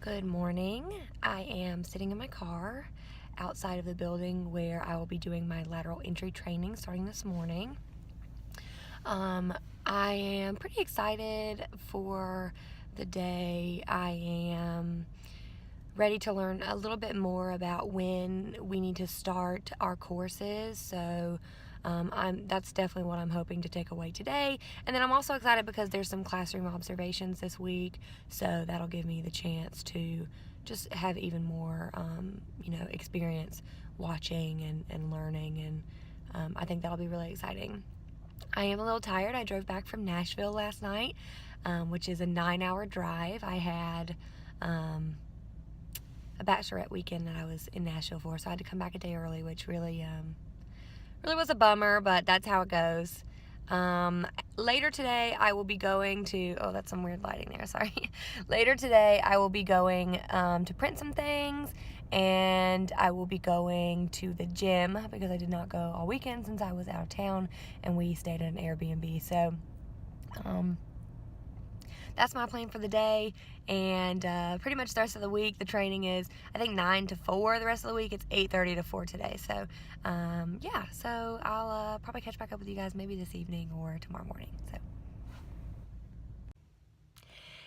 Good morning. I am sitting in my car outside of the building where I will be doing my lateral entry training starting this morning. I am pretty excited for the day. I am ready to learn a little bit more about when we need to start our courses. So that's definitely what I'm hoping to take away today. And then I'm also excited because there's some classroom observations this week, so that'll give me the chance to just have even more experience watching and learning, and I think that'll be really exciting. I am a little tired. I drove back from Nashville last night, which is a 9-hour drive. I had a bachelorette weekend that I was in Nashville for, so I had to come back a day early, which really was a bummer, but that's how it goes. Later today I will be going to, oh, that's some weird lighting there, sorry. Later today I will be going to print some things, and I will be going to the gym because I did not go all weekend since I was out of town and we stayed at an Airbnb. So that's my plan for the day, and pretty much the rest of the week the training is, I think, 9 to 4. The rest of the week it's 8:30 to 4 today. So yeah, so I'll probably catch back up with you guys maybe this evening or tomorrow morning. So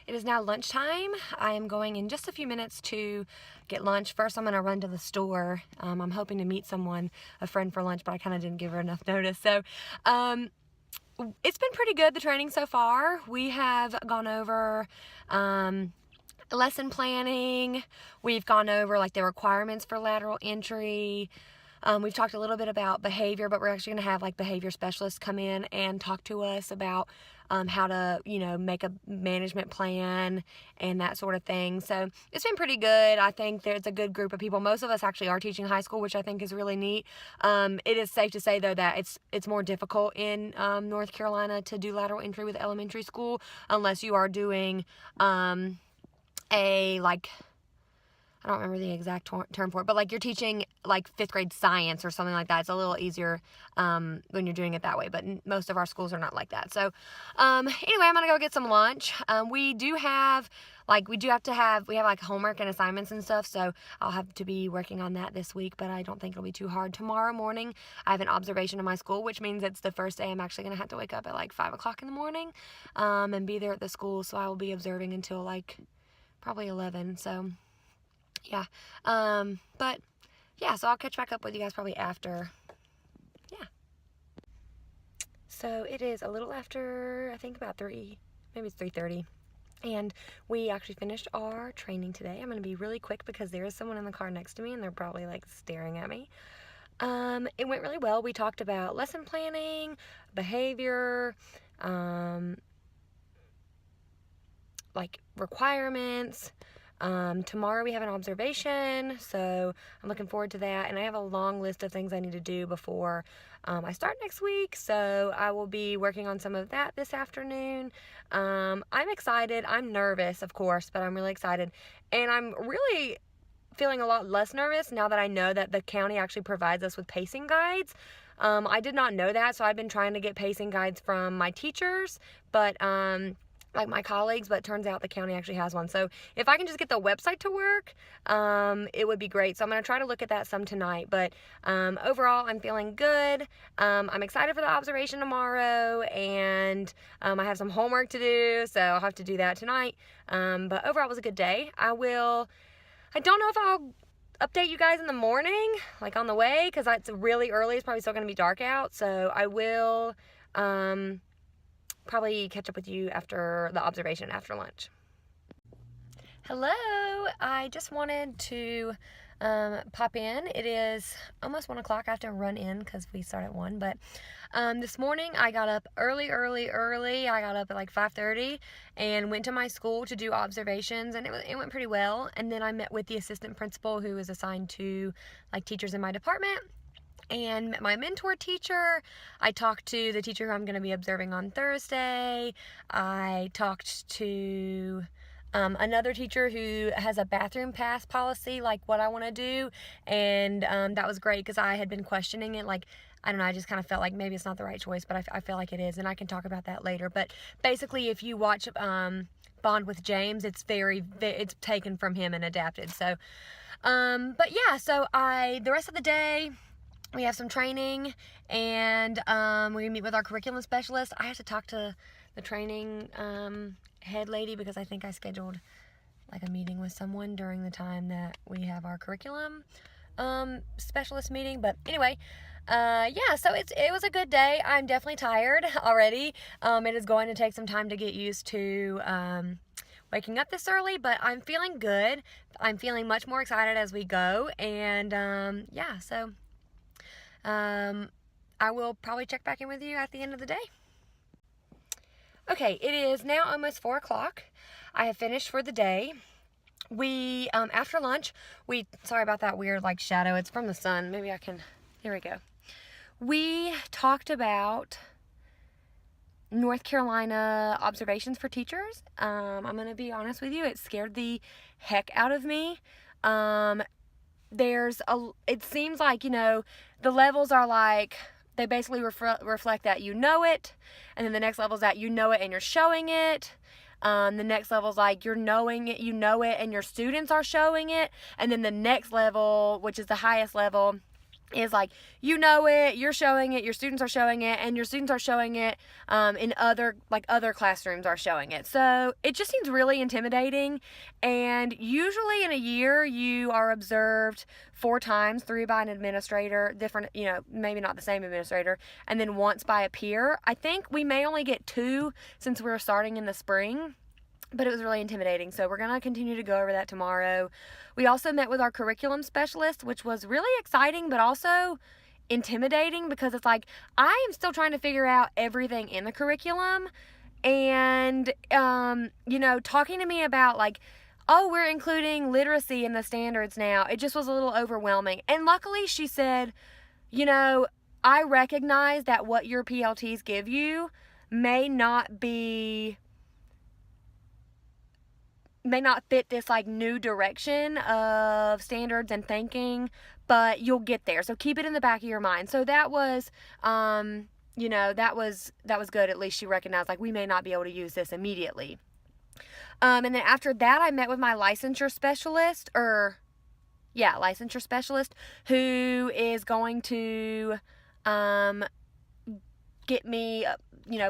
it is now lunchtime. I am going in just a few minutes to get lunch. First, I'm going to run to the store. I'm hoping to meet someone, a friend, for lunch, but I kind of didn't give her enough notice. So it's been pretty good, the training so far. We have gone over lesson planning. We've gone over like the requirements for lateral entry. We've talked a little bit about behavior, but we're actually going to have like behavior specialists come in and talk to us about how to, make a management plan and that sort of thing. So it's been pretty good. I think there's a good group of people. Most of us actually are teaching high school, which I think is really neat. It is safe to say, though, that it's more difficult in North Carolina to do lateral entry with elementary school unless you are doing I don't remember the exact term for it, but like you're teaching like 5th grade science or something like that. It's a little easier when you're doing it that way, but most of our schools are not like that. So anyway, I'm gonna go get some lunch. We have like homework and assignments and stuff, so I'll have to be working on that this week, but I don't think it'll be too hard. Tomorrow morning I have an observation in my school, which means it's the first day I'm actually gonna have to wake up at like 5 o'clock in the morning and be there at the school, so I will be observing until like probably 11. So yeah, but yeah, so I'll catch back up with you guys probably after. Yeah, so it is a little after, I think about 3, maybe it's 3:30, and we actually finished our training today. I'm going to be really quick because there is someone in the car next to me and they're probably like staring at me. It went really well. We talked about lesson planning, behavior, like requirements. Tomorrow we have an observation, so I'm looking forward to that, and I have a long list of things I need to do before I start next week, so I will be working on some of that this afternoon. I'm excited. I'm nervous, of course, but I'm really excited, and I'm really feeling a lot less nervous now that I know that the county actually provides us with pacing guides. I did not know that, so I've been trying to get pacing guides from my teachers, but like my colleagues, but it turns out the county actually has one. So if I can just get the website to work, it would be great. So I'm going to try to look at that some tonight, but overall I'm feeling good. I'm excited for the observation tomorrow, and I have some homework to do, so I'll have to do that tonight. But overall it was a good day. I don't know if I'll update you guys in the morning, like on the way, because it's really early. It's probably still going to be dark out, so I will probably catch up with you after the observation after lunch. Hello, I just wanted to pop in. It is almost 1 o'clock. I have to run in because we start at 1, but this morning I got up early. I got up at like 5:30 and went to my school to do observations, and it went pretty well. And then I met with the assistant principal who is assigned to like teachers in my department, and met my mentor teacher. I talked to the teacher who I'm going to be observing on Thursday. I talked to another teacher who has a bathroom pass policy, like what I want to do, and that was great because I had been questioning it. Like, I don't know, I just kind of felt like maybe it's not the right choice, but I feel like it is, and I can talk about that later. But basically, if you watch bond with James. It's it's taken from him and adapted. So, but yeah, so the rest of the day, we have some training, and we meet with our curriculum specialist. I have to talk to the training head lady because I think I scheduled like a meeting with someone during the time that we have our curriculum specialist meeting. But anyway, yeah, so it was a good day. I'm definitely tired already. It is going to take some time to get used to waking up this early, but I'm feeling good. I'm feeling much more excited as we go, and yeah, so I will probably check back in with you at the end of the day. Okay, it is now almost 4 o'clock. I have finished for the day. We, after lunch, sorry about that weird, like, shadow. It's from the sun. Maybe I can, here we go. We talked about North Carolina observations for teachers. I'm going to be honest with you. It scared the heck out of me. It seems like, the levels are like, they basically reflect that you know it, and then the next level is that you know it and you're showing it. The next level is like you're knowing it, you know it, and your students are showing it. And then the next level, which is the highest level, is like you know it, you're showing it, your students are showing it, and your students are showing it in other classrooms are showing it. So it just seems really intimidating. And usually in a year you are observed 4 times, 3 by an administrator, different, maybe not the same administrator, and then once by a peer. I think we may only get 2 since we're starting in the spring. But it was really intimidating, so we're going to continue to go over that tomorrow. We also met with our curriculum specialist, which was really exciting, but also intimidating because it's like, I am still trying to figure out everything in the curriculum. And, talking to me about like, oh, we're including literacy in the standards now. It just was a little overwhelming. And luckily she said, I recognize that what your PLTs give you may not fit this like new direction of standards and thinking, but you'll get there. So keep it in the back of your mind. So that was, that was good. At least she recognized like we may not be able to use this immediately. And then after that, I met with my licensure specialist, who is going to get me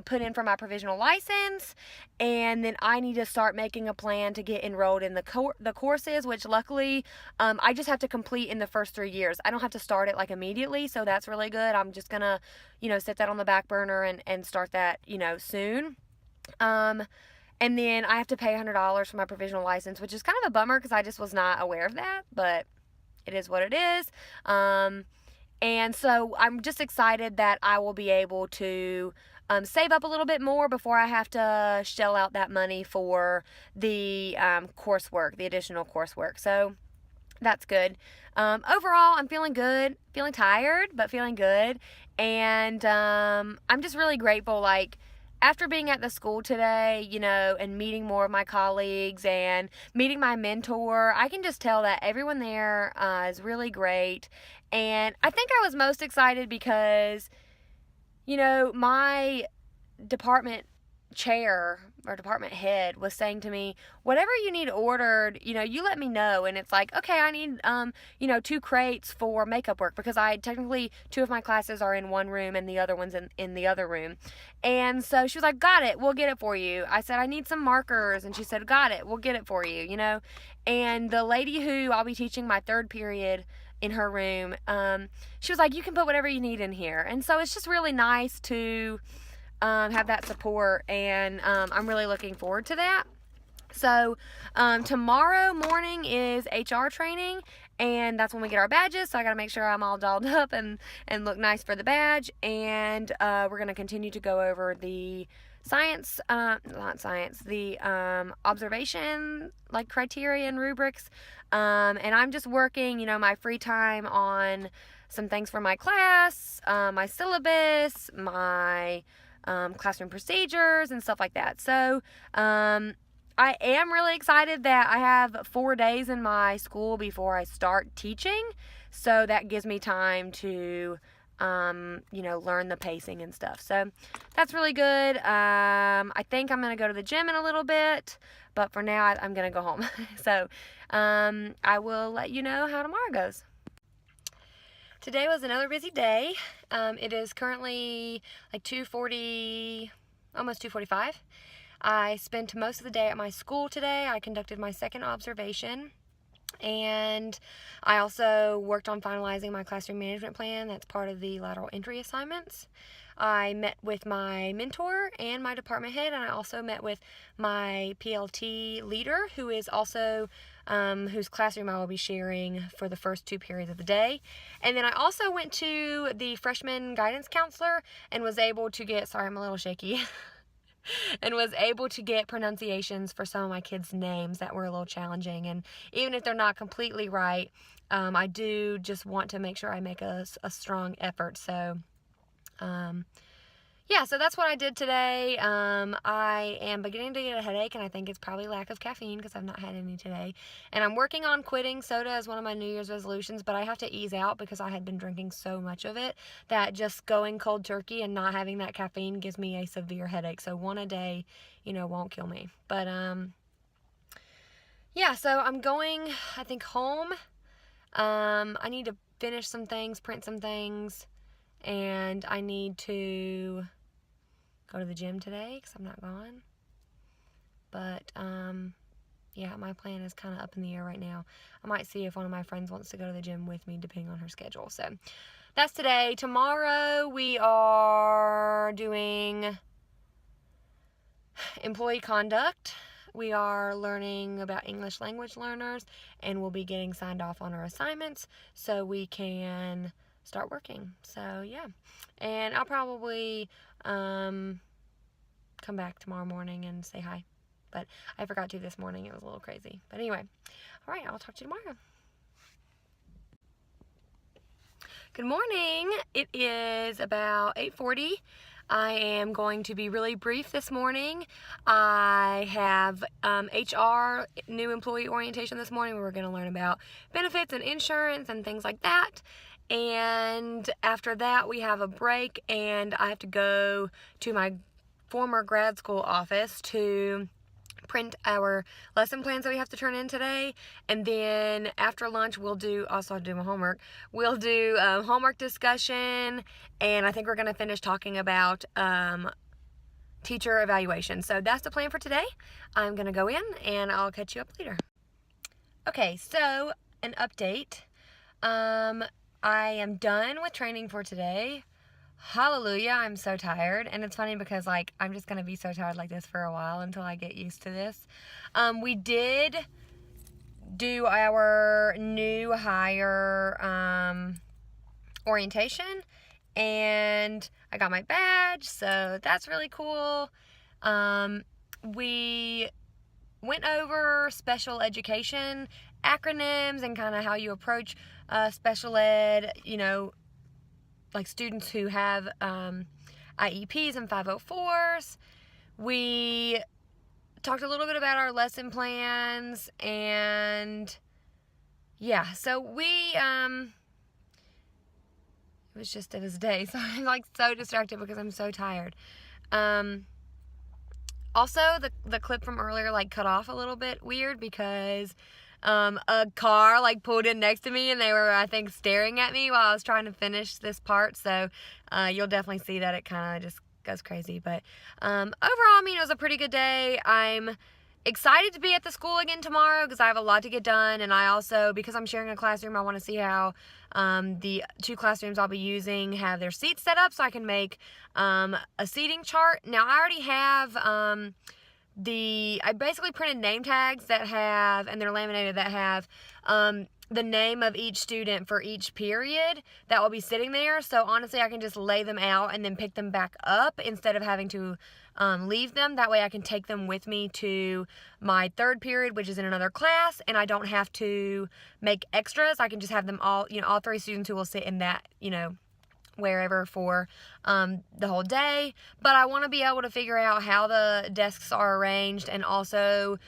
put in for my provisional license, and then I need to start making a plan to get enrolled in the courses, which luckily I just have to complete in the first 3 years. I don't have to start it like immediately, so that's really good. I'm just gonna set that on the back burner and start that soon. And then I have to pay $100 for my provisional license, which is kind of a bummer because I just was not aware of that, but it is what it is. And so I'm just excited that I will be able to save up a little bit more before I have to shell out that money for the coursework, the additional coursework. So that's good. Overall, I'm feeling good, feeling tired, but feeling good. And I'm just really grateful, like, after being at the school today, and meeting more of my colleagues and meeting my mentor, I can just tell that everyone there is really great. And I think I was most excited because, my department chair or department head was saying to me, whatever you need ordered, you let me know. And it's like, okay, I need 2 crates for makeup work because I technically 2 of my classes are in one room and the other one's in the other room. And so she was like, got it, we'll get it for you. I said, I need some markers, and she said, got it, we'll get it for you. And the lady who I'll be teaching my 3rd period in her room, she was like, you can put whatever you need in here. And so it's just really nice to have that support, and I'm really looking forward to that. So tomorrow morning is HR training, and that's when we get our badges, so I gotta make sure I'm all dolled up and look nice for the badge. And we're gonna continue to go over the observation like criteria and rubrics, and I'm just working my free time on some things for my class, my syllabus, my classroom procedures and stuff like that. So I am really excited that I have 4 days in my school before I start teaching, so that gives me time to learn the pacing and stuff. So that's really good. I think I'm going to go to the gym in a little bit, But for now, I'm going to go home. So I will let you know how tomorrow goes. Today was another busy day. It is currently like 2:40, almost 2:45. I spent most of the day at my school today. I conducted my second observation. And I also worked on finalizing my classroom management plan. That's part of the lateral entry assignments. I met with my mentor and my department head, and I also met with my PLT leader, who is also whose classroom I will be sharing for the first 2 periods of the day. And then I also went to the freshman guidance counselor and was able to get, sorry, I'm a little shaky, and was able to get pronunciations for some of my kids' names that were a little challenging. And even if they're not completely right, I do just want to make sure I make a strong effort. So, yeah, so that's what I did today. I am beginning to get a headache, and I think it's probably lack of caffeine because I've not had any today. And I'm working on quitting soda as one of my New Year's resolutions, but I have to ease out because I had been drinking so much of it that just going cold turkey and not having that caffeine gives me a severe headache. So one a day, won't kill me. But, yeah, so I'm going, I think, home. I need to finish some things, print some things, and I need to go to the gym today because I'm not gone. But, yeah, my plan is kind of up in the air right now. I might see if one of my friends wants to go to the gym with me, depending on her schedule. So, that's today. Tomorrow, we are doing employee conduct. We are learning about English language learners, and we'll be getting signed off on our assignments so we can start working. So, yeah. And I'll probably come back tomorrow morning and say hi. But I forgot to this morning. It was a little crazy. But anyway, all right, I'll talk to you tomorrow. Good morning. It is about 8:40. I am going to be really brief this morning. I have HR, new employee orientation this morning. We're going to learn about benefits and insurance and things like that. And after that, we have a break, and I have to go to my former grad school office to print our lesson plans that we have to turn in today. And then after lunch, we'll do, also do my homework, we'll do homework discussion, and I think we're going to finish talking about teacher evaluation. So that's the plan for today. I'm going to go in, and I'll catch you up later. Okay, so an update. I am done with training for today. Hallelujah, I'm so tired. And it's funny because, I'm just going to be so tired like this for a while until I get used to this. We did do our new hire orientation, and I got my badge, so that's really cool. We went over special education acronyms and kind of how you approach special ed, like students who have IEPs and 504s. We talked a little bit about our lesson plans, and yeah, so it was a day, so I'm so distracted because I'm so tired. Also, the clip from earlier cut off a little bit weird because a car pulled in next to me, and they were, I think, staring at me while I was trying to finish this part. So you'll definitely see that it kind of just goes crazy. But overall, it was a pretty good day. I'm excited to be at the school again tomorrow because I have a lot to get done, and I also, because I'm sharing a classroom, I want to see how the 2 classrooms I'll be using have their seats set up so I can make a seating chart. Now, I already have I basically printed name tags that have, and they're laminated, that have the name of each student for each period that will be sitting there. So honestly, I can just lay them out and then pick them back up instead of having to leave them. That way I can take them with me to my 3rd period, which is in another class, and I don't have to make extras. I can just have them all, all 3 students who will sit in that, wherever for the whole day. But I want to be able to figure out how the desks are arranged and also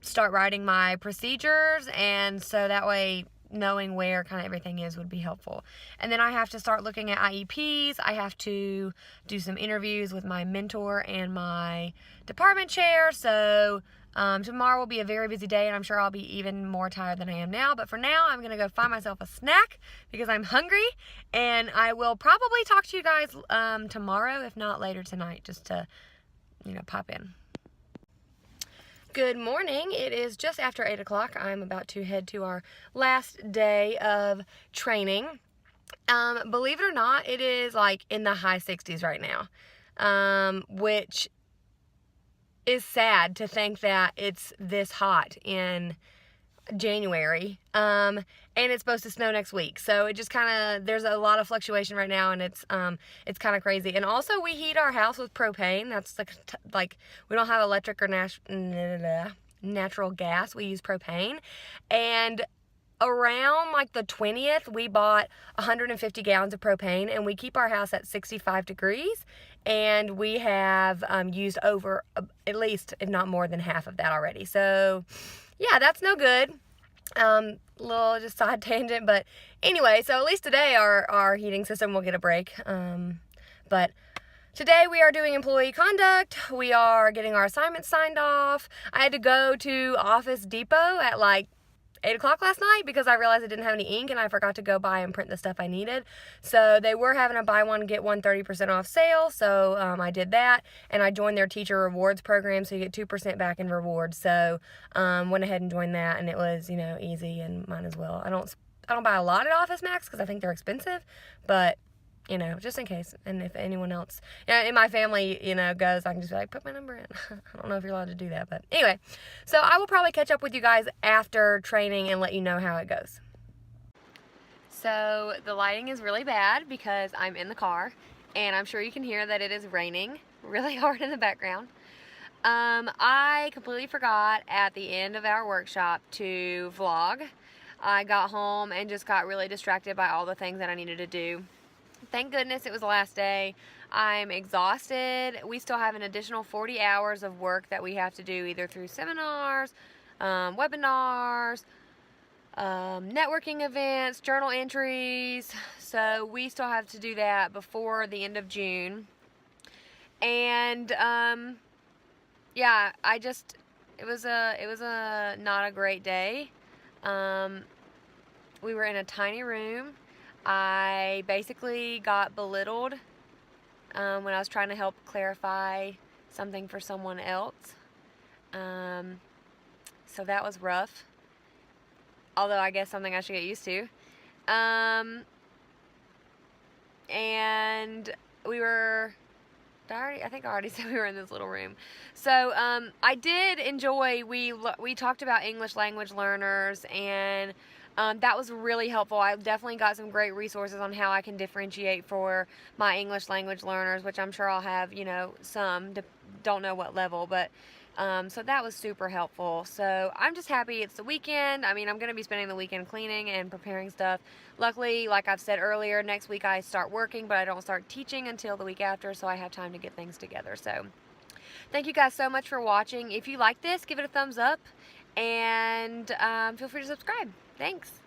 start writing my procedures, and so that way knowing where kind of everything is would be helpful. And then I have to start looking at IEPs. I have to do some interviews with my mentor and my department chair, so Tomorrow will be a very busy day, and I'm sure I'll be even more tired than I am now. But for now, I'm going to go find myself a snack because I'm hungry. And I will probably talk to you guys tomorrow, if not later tonight, just to, pop in. Good morning. It is just after 8 o'clock. I'm about to head to our last day of training. Believe it or not, it is like in the high 60s right now, which is sad to think that it's this hot in January, and it's supposed to snow next week. So it just kind of, there's a lot of fluctuation right now, and it's kind of crazy. And also, we heat our house with propane. That's like we don't have electric or natural gas. We use propane, and around like the 20th, we bought 150 gallons of propane, and we keep our house at 65 degrees, and we have used over at least, if not more than half of that already. So yeah, that's no good. Little just side tangent, but anyway, so at least today our heating system will get a break. But today we are doing employee conduct. We are getting our assignments signed off. I had to go to Office Depot at like 8 o'clock last night because I realized I didn't have any ink and I forgot to go buy and print the stuff I needed. So they were having a buy one, get one 30% off sale. So I did that, and I joined their teacher rewards program, so you get 2% back in rewards. So went ahead and joined that, and it was, easy, and mine as well. I don't buy a lot at Office Max because I think they're expensive, but just in case. And if anyone else in my family, goes, I can just be like, put my number in. I don't know if you're allowed to do that, but anyway. So I will probably catch up with you guys after training and let you know how it goes. So the lighting is really bad because I'm in the car, and I'm sure you can hear that it is raining really hard in the background. I completely forgot at the end of our workshop to vlog. I got home and just got really distracted by all the things that I needed to do. Thank goodness it was the last day. I'm exhausted. We still have an additional 40 hours of work that we have to do either through seminars, webinars, networking events, journal entries. So we still have to do that before the end of June. And yeah, it was a not a great day. We were in a tiny room. I basically got belittled when I was trying to help clarify something for someone else. So that was rough. Although I guess something I should get used to. And we were... I think I already said we were in this little room. So I did enjoy... We talked about English language learners, and... that was really helpful. I definitely got some great resources on how I can differentiate for my English language learners, which I'm sure I'll have, some, don't know what level, but so that was super helpful. So I'm just happy it's the weekend. I mean, I'm going to be spending the weekend cleaning and preparing stuff. Luckily, like I've said earlier, next week I start working, but I don't start teaching until the week after, so I have time to get things together. So thank you guys so much for watching. If you like this, give it a thumbs up, and feel free to subscribe. Thanks.